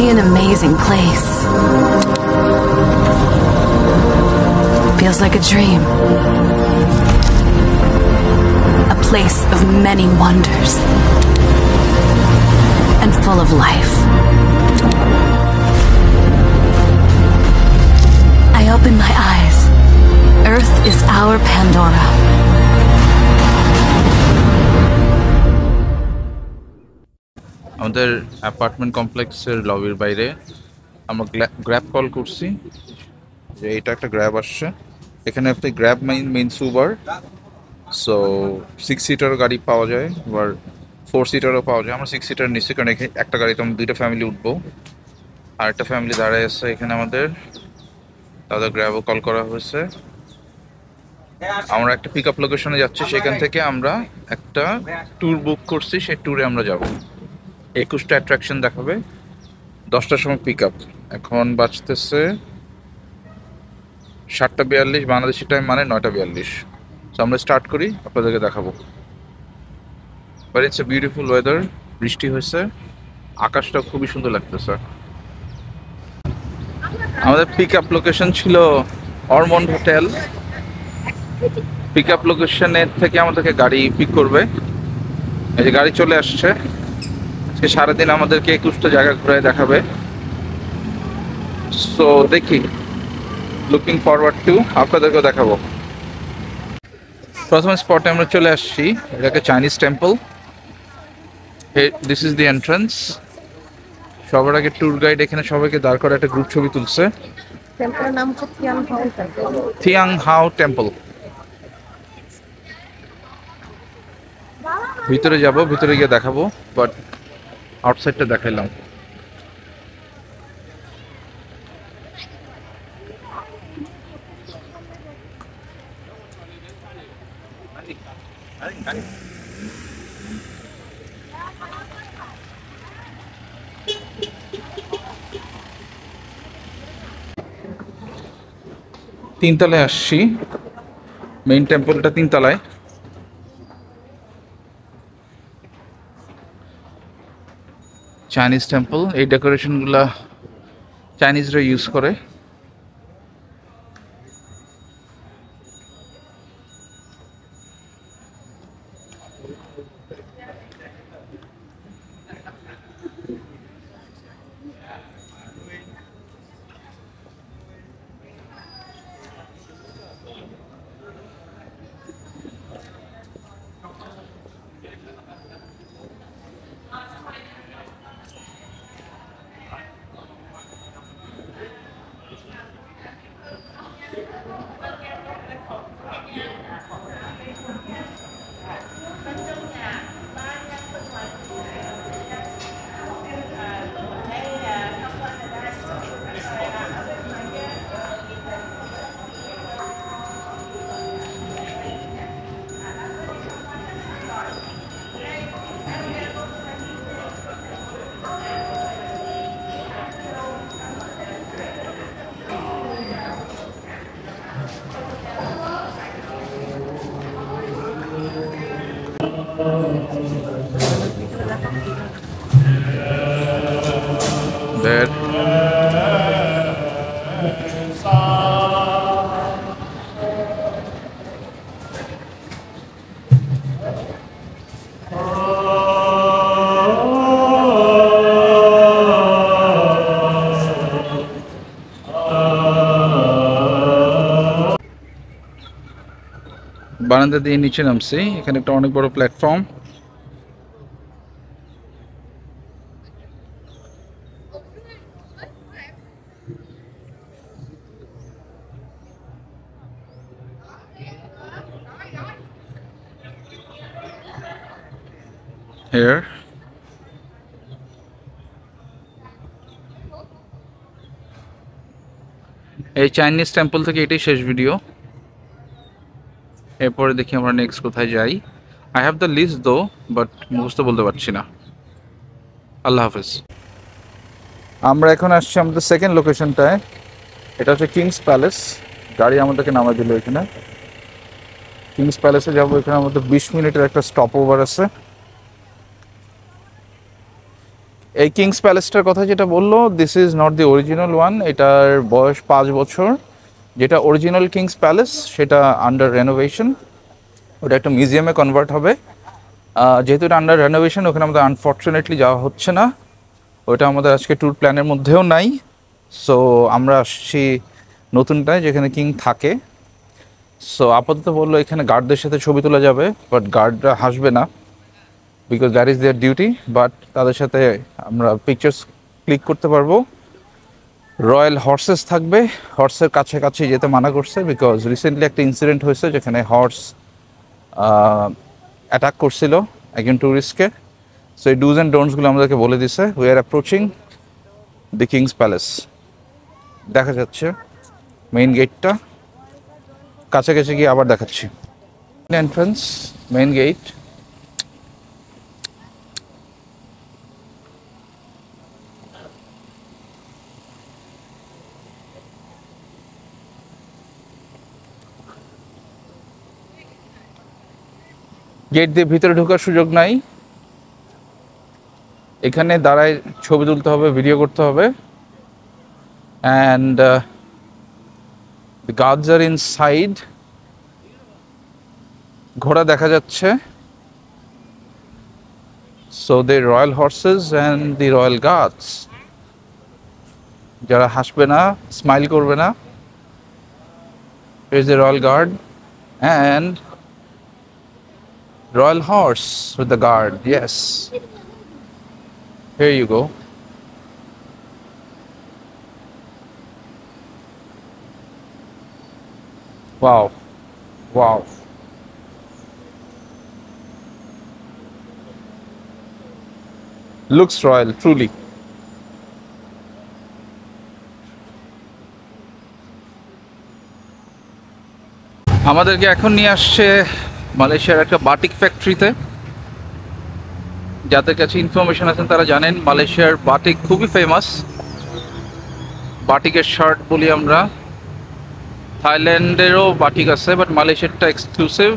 be an amazing place. Feels like a dream. A place of many wonders. And full of life. I open my eyes. Earth is our Pandora. আমাদের apartment কমপ্লেক্সের লবির বাইরে আমরা grab call করছি যে এটা একটা grab আসছে এখানে আপনি grab means Uber so 6 seater গাড়ি পাওয়া যায় আবার 4 সিটারও পাওয়া যায় আমরা 6 সিটার নিচ্ছি কারণ এখানে একটা গাড়িতে আমরা দুইটা ফ্যামিলি উঠবো আর একটা ফ্যামিলি দাঁড়ায় আছে এখানে আমাদের তাদের গ্র্যাবও কল করা হয়েছে আমরা একটা পিক আপ লোকেশনে যাচ্ছি সেখান থেকে আমরা একটা ট্যুর বুক করছি সেই ট্যুরে আমরা যাব 21টা অ্যাট্রাকশন দেখাবে 10টার সময় পিক আপ এখন বাজতেছে 7:42 বাংলাদেশি টাইম মানে 9:42 সো আমরা স্টার্ট করি আপনাদেরকে দেখাবো but it's a beautiful weather বৃষ্টি হয়েছে আকাশটা খুবই সুন্দর লাগতেছে আমাদের পিক আপ লোকেশন ছিল অরমন্ড হোটেল পিক আপ লোকেশনের থেকে আমাদেরকে গাড়ি পিক করবে এই যে গাড়ি চলে আসছে আজকে সারাদিন আমাদেরকে 21টা জায়গা ঘুরে দেখাবে সো দেখি লুকিং ফরওয়ার্ড টু আপনাদেরকেও দেখাবো প্রথম স্পটে আমরা চলে আসছি এটাকে Chinese temple this is the entrance সবার আগে ট্যুর গাইড এখানে সবাইকে দাঁড় করে একটা গ্রুপ ছবি তুলছে টেম্পলের নাম হচ্ছে থিয়াং হাও টেম্পল ভিতরে যাব ভিতরে গিয়ে দেখাবো বাট আউটসাইডটা দেখাইলাম তিনতলায় আসছি মেইন টেম্পলটা তিনতলায় চাইনিজ টেম্পল এই ডেকোরেশনগুলা চাইনিজরা ইউজ করে There. বারান্দা দিয়ে নিচে নামছি এখানে একটা অনেক বড় প্ল্যাটফর্ম here এই চাইনিজ টেম্পল থেকে এটাই শেষ ভিডিও এরপরে দেখি আমরা নেক্সট কোথায় যাই আই হ্যাভ দ্য লিস্ট দো বাট মুখস্থ বলতে পারছি না আল্লাহ হাফেজ আমরা এখন আসছি আমাদের সেকেন্ড লোকেশনটায় এটা হচ্ছে কিংস প্যালেস গাড়ি আমাদেরকে নামাই দিল এখানে কিংস প্যালেসে যাবো এখানে আমাদের 20 মিনিটের একটা স্টপ ওভার আছে এই কিংস প্যালেসটার কথা যেটা বললো, this is not the original one. এটার বয়স 5 বছর। যেটা অরিজিনাল কিংস প্যালেস সেটা আন্ডার রেনোভেশন, ওটা একটা মিউজিয়ামে কনভার্ট হবে। যেহেতু এটা আন্ডার রেনোভেশন, ওখানে আমাদের আনফর্চুনেটলি যাওয়া হচ্ছে না, ওটা আমাদের আজকে ট্যুর প্ল্যানের মধ্যেও নাই। সো আমরা আসছি নতুনটায় যেখানে কিং থাকে। সো আপাতত বললো এখানে গার্ডদের সাথে ছবি তোলা যাবে, বাট গার্ডরা হাসবে না, because that is their duty. But তাদের সাথে আমরা পিকচার্স ক্লিক করতে পারবো। রয়্যাল হর্সেস থাকবে, হর্সের কাছাকাছি যেতে মানা করছে, বিকজ রিসেন্টলি একটা ইনসিডেন্ট হয়েছে যেখানে হর্স অ্যাটাক করছিল একজন ট্যুরিস্টকে। সো এই ডুজ অ্যান্ড ডোন্টসগুলো আমাদেরকে বলে দিছে। We are approaching the king's palace. দেখা যাচ্ছে মেইন গেটটা, কাছাকাছি গিয়ে আবার দেখাচ্ছি। Entrance, main gate. গেট দিয়ে ভিতরে ঢোকার সুযোগ নাই, এখানে দাঁড়ায় ছবি তুলতে হবে, ভিডিও করতে হবে। And the guards are inside. ঘোড়া দেখা যাচ্ছে। So the royal horses and the royal guards, যারা হাসবে না, স্মাইল করবে না। Here's the royal guard and royal horse with the guard. Yes, here you go. Wow, wow. Looks royal, truly. আমাদেরকে এখন নিয়ে আসছে মালয়েশিয়ার একটা বাটিক ফ্যাক্টরিতে। যাদের কাছে ইনফরমেশন আছেন তারা জানেন মালয়েশিয়ার বাটিক খুবই ফেমাস। বাটিকের শার্ট বলি আমরা। থাইল্যান্ডেরও বাটিক আছে, বাট মালয়েশিয়ারটা exclusive.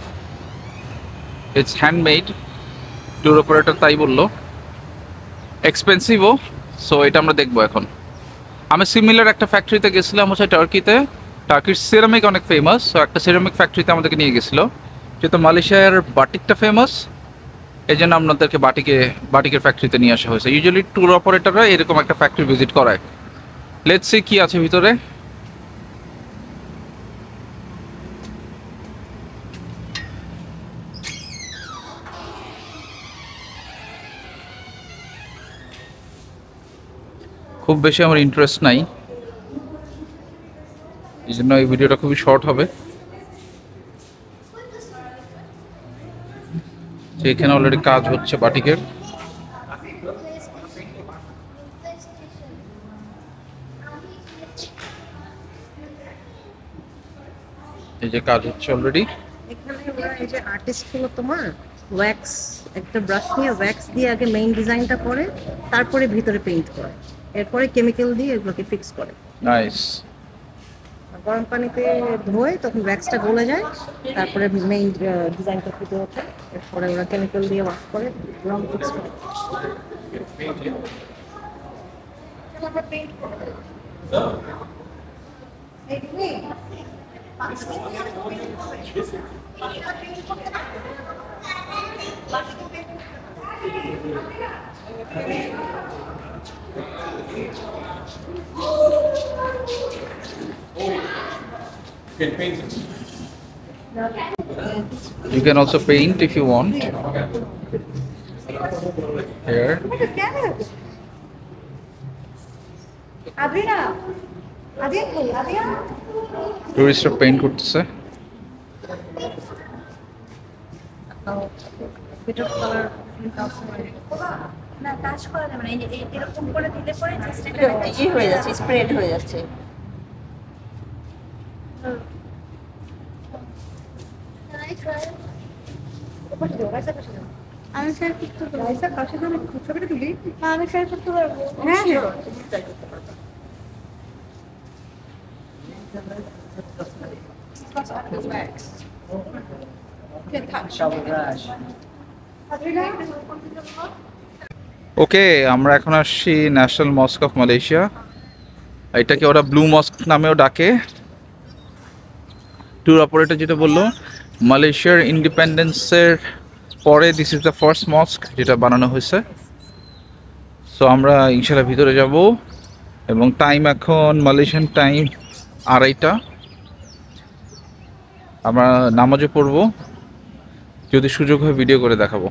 It's handmade. Tour operator তাই বললো। এক্সপেন্সিভও। সো এটা আমরা দেখবো এখন। আমি সিমিলার একটা ফ্যাক্টরিতে গেছিলাম হচ্ছে টার্কিতে। টার্কির সিরামিক অনেক ফেমাস। সো একটা সিরামিক ফ্যাক্টরিতে আমাদেরকে নিয়ে গেছিলো। যেহেতু মালয়েশিয়ার বাটিকটা ফেমাস, এই জন্য আপনাদেরকে বাটিকের ফ্যাক্টরিতে নিয়ে আসা হয়েছে। ইউজুয়ালি ট্যুর অপারেটররা এরকম একটা ফ্যাক্টরি ভিজিট করায়। লেটস সি কি আছে ভিতরে। খুব বেশি আমার ইন্টারেস্ট নাই, এই জন্য এই ভিডিওটা খুবই শর্ট হবে। এখানে অলরেডি কাজ হচ্ছে বাটিকের। এই যে কাজ হচ্ছে অলরেডি। এখানে ওরা এই যে আর্টিস্ট গুলো তোমার ওয়্যাক্স, একটা ব্রাশ নিয়ে ওয়্যাক্স দিয়ে আগে মেইন ডিজাইনটা করে, তারপরে ভিতরে পেইন্ট করে, এরপরে কেমিক্যাল দিয়ে এগুলোকে ফিক্স করে। নাইস। গরম পানিতে ধোয়, তখন ওয়্যাক্সটা গলে যায়, তারপরে মেইন ডিজাইনটা ফুটে ওঠে, এরপরে ওরা কেমিক্যাল দিয়ে ওয়াশ করে রং ফিক্স করে। You can also paint if you want. Here. টুরিস্টরা পেইন্ট করতেছে। না কাজ করা যাবে না, এরকম করে দিলে পরে জাস্ট এটা ইয়ে হয়ে যাচ্ছে, স্প্রেড হয়ে যাচ্ছে। আমি ট্রাই করতে পারবো। রাইসা পাশে আমি ছবিটা তুলি। আমি ট্রাই করতে পারবো। হ্যাঁ হ্যাঁ। ওকে, আমরা এখন আসছি ন্যাশনাল মস্ক অফ মালয়েশিয়া। এটাকে ওরা ব্লু মস্ক নামেও ডাকে। ট্যুর অপারেটর যেটা বললো, মালয়েশিয়ার ইন্ডিপেন্ডেন্সের পরে দিস ইজ দ্য ফার্স্ট মস্ক যেটা বানানো হয়েছে। সো আমরা ইনশাল্লাহ ভিতরে যাব, এবং টাইম এখন মালয়েশিয়ান টাইম 2:30। আমরা নামাজে পড়বো, যদি সুযোগ হয় ভিডিও করে দেখাবো।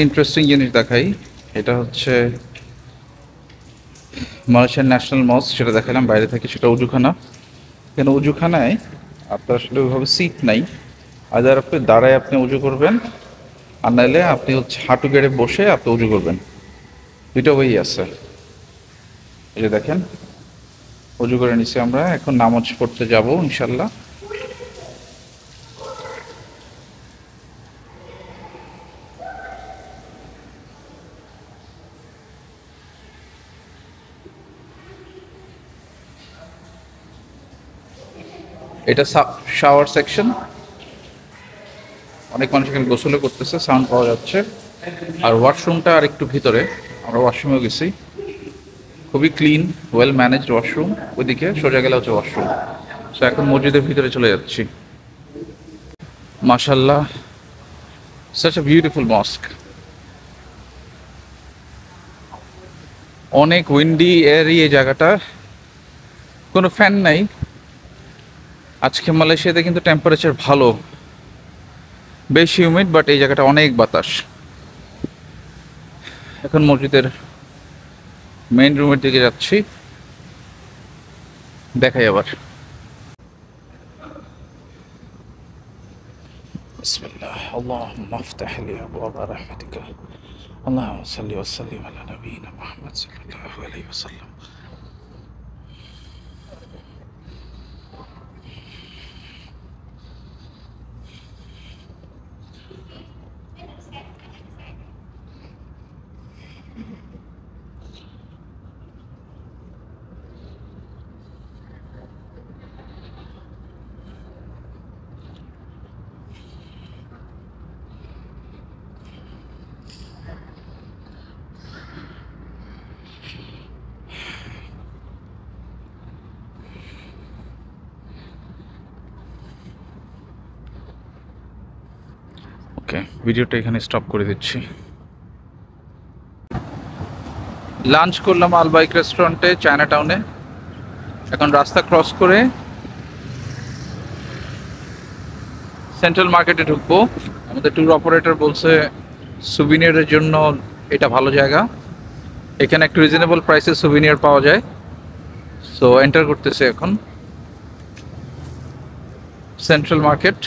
ইন্টারেস্টিং জিনিস দেখাই, এটা হচ্ছে মালয়েশিয়ার ন্যাশনাল মস্ক, সেটা দেখালাম বাইরে থেকে। সেটা উজুখানা। এখানে উজুখানায় আপনার আসলে ওইভাবে সিট নাই, আদার আপনি দাঁড়ায় আপনি উজু করবেন, আর নাইলে আপনি হচ্ছে হাঁটু গেড়ে বসে আপনি উজু করবেন। দুইটা ওয়েই আছে। এই যে দেখেন, উজু করে নিছি আমরা, এখন নামাজ পড়তে যাব ইনশাল্লাহ। এটা শাওয়ার সেকশন, অনেক মানুষ এখানে গোসলও করতেছে, সাউন্ড পাওয়া যাচ্ছে। আর ওয়াশরুমটা আর একটু ভিতরে, আমরা ওয়াশরুমেও গেছি, খুবই ক্লিন, ওয়েল ম্যানেজড ওয়াশরুম। ওইদিকে সোজা গেলে হচ্ছে ওয়াশরুম। সো এখন মসজিদের ভিতরে চলে যাচ্ছি। মাশাআল্লাহ, such a beautiful mosque. অনেক উইন্ডি এয়ারি এই জায়গাটা, কোনো ফ্যান নাই। আজকে মালয়েশিয়াতে কিন্তু টেম্পারেচার ভালো, বেশ হিউমিড, বাট এই জায়গাটা অনেক বাতাস। এখন মসজিদের মেইন রুমের দিকে যাচ্ছি, দেখাই আবার। বিসমিল্লাহ, আল্লাহুম্মা আফতাহ লি আবওয়াবা রাহমাতিকা, আল্লাহুম্মা সাল্লি ওয়া সাল্লিম আলা নাবিয়িনা মুহাম্মদ সাল্লাল্লাহু আলাইহি ওয়াসাল্লাম। ওকে, ভিডিওটা এখানে স্টপ করে দিচ্ছি। লাঞ্চ করলাম আলবাইক রেস্টুরেন্টে, চায়না টাউনে। এখন রাস্তা ক্রস করে সেন্ট্রাল মার্কেটে ঢুকবো। আমাদের ট্যুর অপারেটর বলছে সুভিনিয়ারের জন্য এটা ভালো জায়গা, এখানে একটু রিজনেবল প্রাইসে সুভিনিয়ার পাওয়া যায়। সো এন্টার করতেছে এখন সেন্ট্রাল মার্কেট।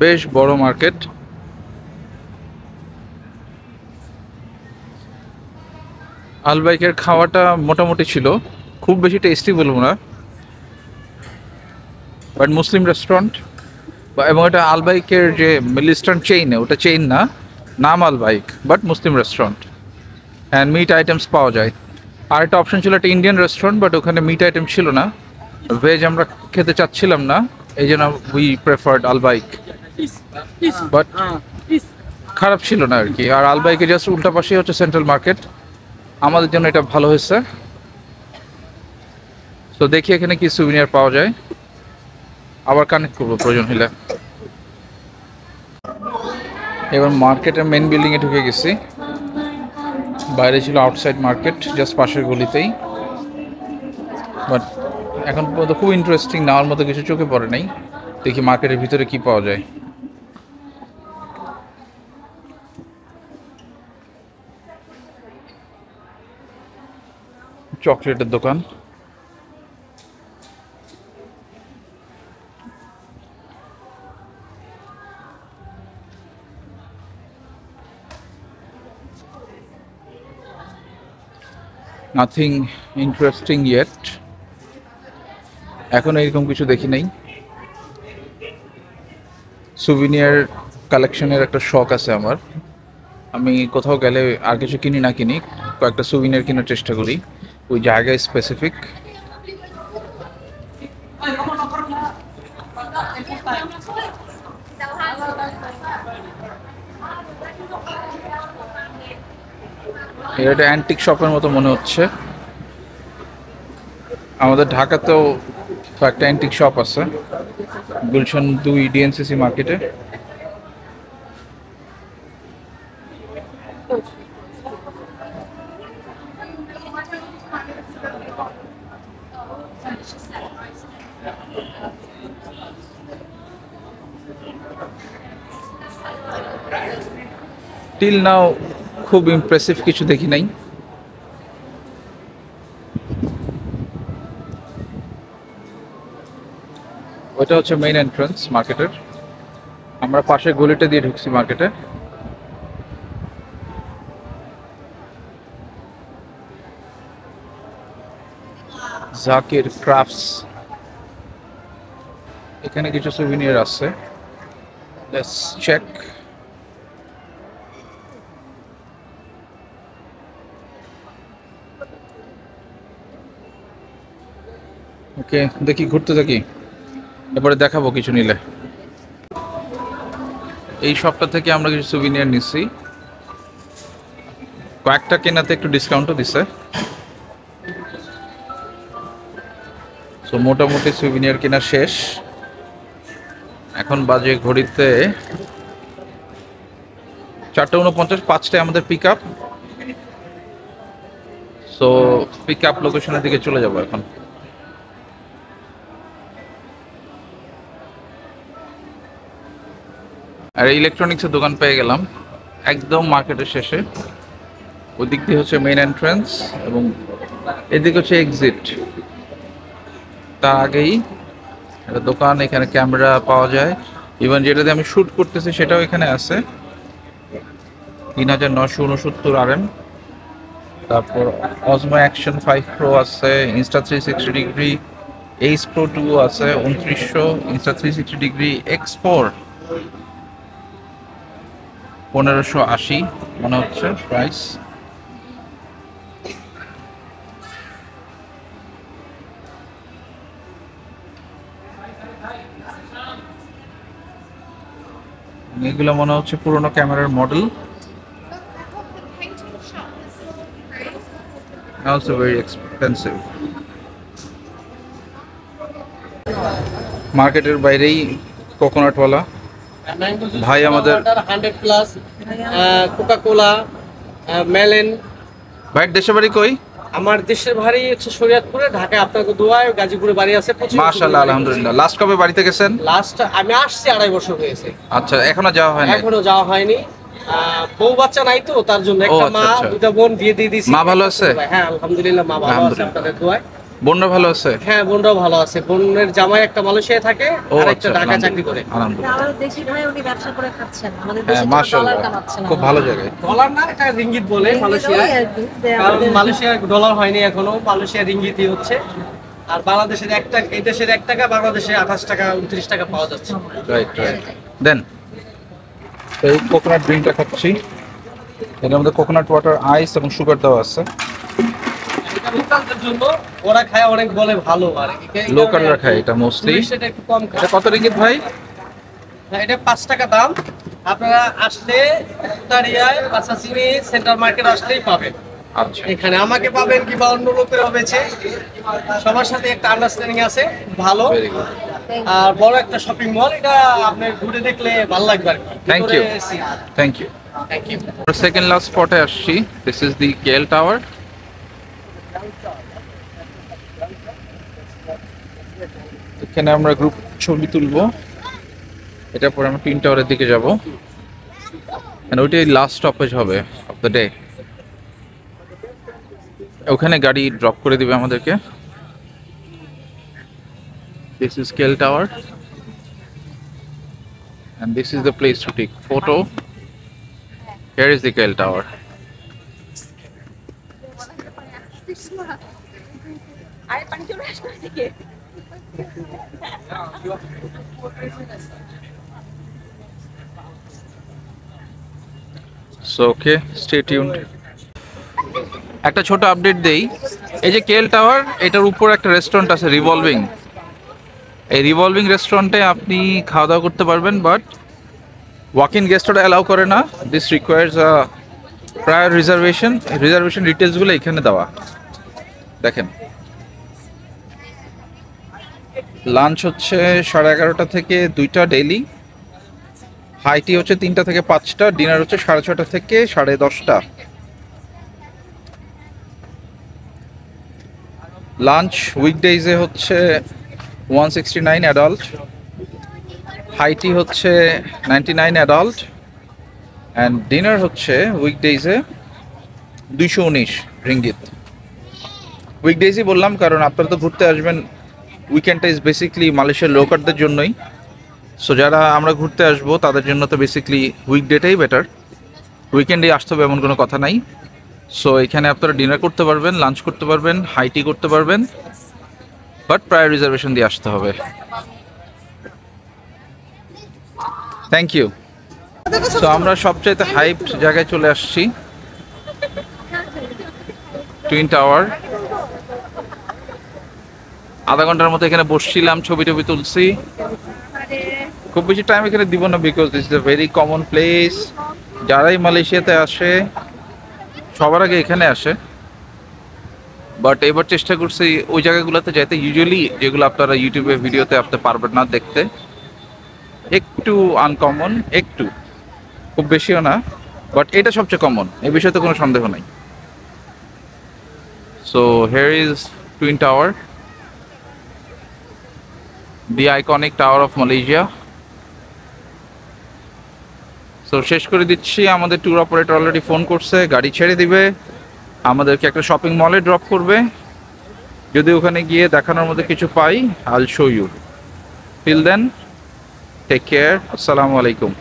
বেশ বড় মার্কেট। আলবাইকের খাওয়াটা মোটামুটি ছিল, খুব বেশি টেস্টি বলবো না, বাট মুসলিম রেস্টুরেন্ট। এবং এটা আলবাইকের যে মিডল ইস্টার্ন চেইন, ওটা চেইন না, নাম Albaik, but Muslim restaurant. And meat items পাওয়া যায়। আর একটা অপশন ছিল একটা ইন্ডিয়ান রেস্টুরেন্ট, বাট ওখানে মিট আইটেম ছিল না, ভেজ আমরা খেতে চাচ্ছিলাম না, এই জন্য উই প্রেফার্ড আলবাইক। বাট খারাপ ছিল না আর কি। আর আলবাইকে জাস্ট উল্টা পাশেই হচ্ছে সেন্ট্রাল মার্কেট, আমাদের জন্য এটা ভালো হয়েছে। তো দেখি এখানে কি সুভিনিয়ার পাওয়া যায়, আবার কানেক্ট করবো প্রয়োজন হলে। এবার মার্কেটের মেন বিল্ডিংয়ে ঢুকে গেছি, বাইরে ছিল আউটসাইড মার্কেট, জাস্ট পাশের গলিতেই। বাট এখন পর্যন্ত খুব ইন্টারেস্টিং, নেওয়ার মতো কিছু চোখে পড়ে নাই। দেখি মার্কেটের ভিতরে কি পাওয়া যায়। চকলেটের দোকান, নাথিং ইন্টারেস্টিং ইয়েট, এখন এরকম কিছু দেখি নাই। সুভিনিয়ার কালেকশনের একটা শখ আছে আমার, আমি কোথাও গেলে আর কিছু কিনি না কিনি, কয়েকটা সুভিনিয়ার কেনার চেষ্টা করি, ওই জায়গায় স্পেসিফিক। এটা অ্যান্টিক শপের মতো মনে হচ্ছে। আমাদের ঢাকাতেও একটা অ্যান্টিক শপ আছে, গুলশান 2 ডিএনসিসি মার্কেটে। টিল নাও খুব ইমপ্রেসিভ কিছু দেখি নাই। ওটা হচ্ছে মেইন এন্ট্রান্স মার্কেটের। আমরা পাশে গলিটা দিয়ে ঢুকছি মার্কেটে। জাকির ক্রাফটস, এখানে কিছু সুভিনিয়ার আছে, লেটস চেক। ওকে, দেখি ঘুরতে থাকি, এবারে দেখাবো কিছু নিলে। এই শপটা থেকে আমরা কিছু সুভিনিয়ার নিচ্ছি, কয়েকটা কেনাতে একটু ডিসকাউন্টও দিছে। তো মোটামুটি সুভিনিয়ার কেনা শেষ। এখন বাজে ঘড়িতে 4:49, 5টায় আমাদের pick up. So pick up লোকেশনের দিকে চলে যাব এখন। আর ইলেকট্রনিক্সের দোকান পেয়ে গেলাম একদম মার্কেটের শেষে। ওই দিক দিয়ে হচ্ছে মেইন এন্ট্রান্স এবং এদিকে হচ্ছে এক্সিট। তার আগেই একটা দোকান, এখানে ক্যামেরা পাওয়া যায়। ইভেন যেটাতে আমি শ্যুট করতেছি সেটাও এখানে আছে, 3969 RM। তারপর অজমো অ্যাকশন 5 Pro আছে, ইনস্টা 360 ডিগ্রি, এইচ Pro 2 আছে 2900, ইনস্টা 360 ডিগ্রি X4 1580 মনে হচ্ছে প্রাইস। এগুলো মনে হচ্ছে পুরোনো ক্যামেরার মডেল। Also very expensive. মার্কেটের বাইরেই কোকোনাটওয়ালা ভাই আমাদের 100+ কোকা কোলা মেলেন। ভাইয়ের দেশের বাড়ি কই? আমার দেশের বাড়ি হচ্ছে শরীয়তপুরে, ঢাকায় আপনাকে দোয়ায় গাজীপুরে বাড়ি আছে। মাশাআল্লাহ, আলহামদুলিল্লাহ। লাস্ট কবে বাড়িতে গেছেন? লাস্ট আমি আসছি 2.5 বছর হয়েছে। আচ্ছা, এখনো যাওয়া হয়নি? এখনো যাওয়া হয়নি, বউ বাচ্চা নাই তো, তার জন্য একটা মা দুটা বোন বিয়ে দিয়ে দিয়েছি। মা ভালো আছে? হ্যাঁ আলহামদুলিল্লাহ, মা ভালো আছে আপনাদের দোয়ায়। বোনরা ভালো আছে? হ্যাঁ বোনরাও ভালো আছে। বোনের জামাই একটা মালয়েশিয়ায় থাকে আর একটা ঢাকা চাকরি করে। আলহামদুলিল্লাহ। আমাদের দেশি ভাই উনি ব্যবসা করে খাচ্ছেন, আমাদের হ্যাঁ দেশে মাশাআল্লাহ, ডলার কামাচ্ছেন। খুব ভালো জায়গায়। ডলার না, এটা রিঙ্গিত বলে মালয়েশিয়ায়, কারণ মালয়েশিয়ার ডলার হয়নি এখনো, মালয়েশিয়ার রিঙ্গিতই হচ্ছে। আর বাংলাদেশের এই দেশের 1 টাকা বাংলাদেশে 28 টাকা 29 টাকা পাওয়া যাচ্ছে। Right right. দেন এই কোকোনাট ড্রিঙ্কটা খাচ্ছি, এর মধ্যে কোকোনাট ওয়াটার, আইস এবং সুগার দেওয়া আছে। এটা লোকালদের জন্য, ওরা খায় অনেক বলে ভালো। আর লোকালরা খায় এটা মোস্টলি। এটা একটু কম খায়। এটা কত রিঙ্গিত ভাই? এটা 5 টাকা দাম। আপনারা আসলে উত্তরিয়ায় পাঁচাচিনি সেন্টার মার্কেট আসলেই পাবেন। আচ্ছা, এখানে আমাকে পাবেন কিংবা অন্য লোকের হবেছে, সবার সাথে একটা আন্ডারস্ট্যান্ডিং আছে ভালো। Very good. আর বড় একটা শপিং মল, এটা আপনি ঘুরে দেখলে ভালো লাগবে আর কি। Thank you, thank you. Thank you. Second last স্পটে আসছি। This is the KL tower. এখানে আমরা গ্রুপ ছবি তুলবো, এটা পরে আমরা টুইন টাওয়ারের দিকে যাব। ওইটাই লাস্ট স্টপেজ হবে অফ দ্য ডে। ওখানে গাড়ি ড্রপ করে দিবে আমাদেরকে। This is KL tower and this is the place to take photo. Here is the KL Tower. So okay, stay tuned. একটা ছোট আপডেট দেই। এই যে কেএল টাওয়ার, এটার উপর একটা রেস্টুরেন্ট আছে রিভলভিং। এই রিভলভিং রেস্টুরেন্টে আপনি খাওয়া দাওয়া করতে পারবেন, বাট ওয়াক ইন গেস্টরা অ্যালাউ করে না। This requires a prior reservation ডিটেলসগুলো এখানে দেওয়া দেখেন। লাঞ্চ হচ্ছে 11:30 থেকে 2টা ডেইলি, হাইটি হচ্ছে 3টা থেকে 5টা, ডিনার হচ্ছে 6:30 থেকে 10:30। লাঞ্চ উইকডেজে হচ্ছে 169 অ্যাডাল্ট, হাইটি হচ্ছে 99 অ্যাডাল্ট, অ্যান্ড ডিনার হচ্ছে উইকডেজে 219 রিঙ্গিত। উইকডেজই বললাম কারণ আপনারা তো ঘুরতে আসবেন, উইকেন্ডটা ইজ বেসিকলি মালয়েশিয়ার লোকারদের জন্যই। সো যারা আমরা ঘুরতে আসবো তাদের জন্য তো বেসিকলি উইকডেটাই বেটার, উইকেন্ডেই আসতে হবে এমন কোনো কথা নাই। সো এখানে আপনারা ডিনার করতে পারবেন, লাঞ্চ করতে পারবেন, হাইটি করতে পারবেন, বাট প্রায় রিজার্ভেশন দিয়ে আসতে হবে। Thank you. সো আমরা সবচাইতে হাইপড জায়গায় চলে আসছি, টুইন টাওয়ার। আধা ঘন্টার মতো এখানে বসছিলাম, ছবি টবি তুলছি। খুব বেশি টাইম এখানে দিব না, because this is a very common place. যারাই মালয়েশিয়াতে আসে সবার আগে এখানে আসে, বাট এবার চেষ্টা করছি ওই জায়গাগুলোতে যাইতে ইউজুয়ালি যেগুলো আপনারা ইউটিউবে ভিডিওতে আপনি পারবেন না দেখতে, একটু আনকমন, একটু, খুব বেশিও না, বাট এটা সবচেয়ে কমন, এই বিষয়ে তো কোনো সন্দেহ নাই। So here is twin tower, the iconic tower of Malaysia. So শেষ করে দিচ্ছি, আমাদের ট্যুর অপারেটর অলরেডি ফোন করছে, গাড়ি ছেড়ে দিবে, আমাদেরকে একটা শপিং মলে ড্রপ করবে। যদি ওখানে গিয়ে দেখানোর মধ্যে কিছু পাই, I'll show you. Till then, take care, আসসালামু আলাইকুম।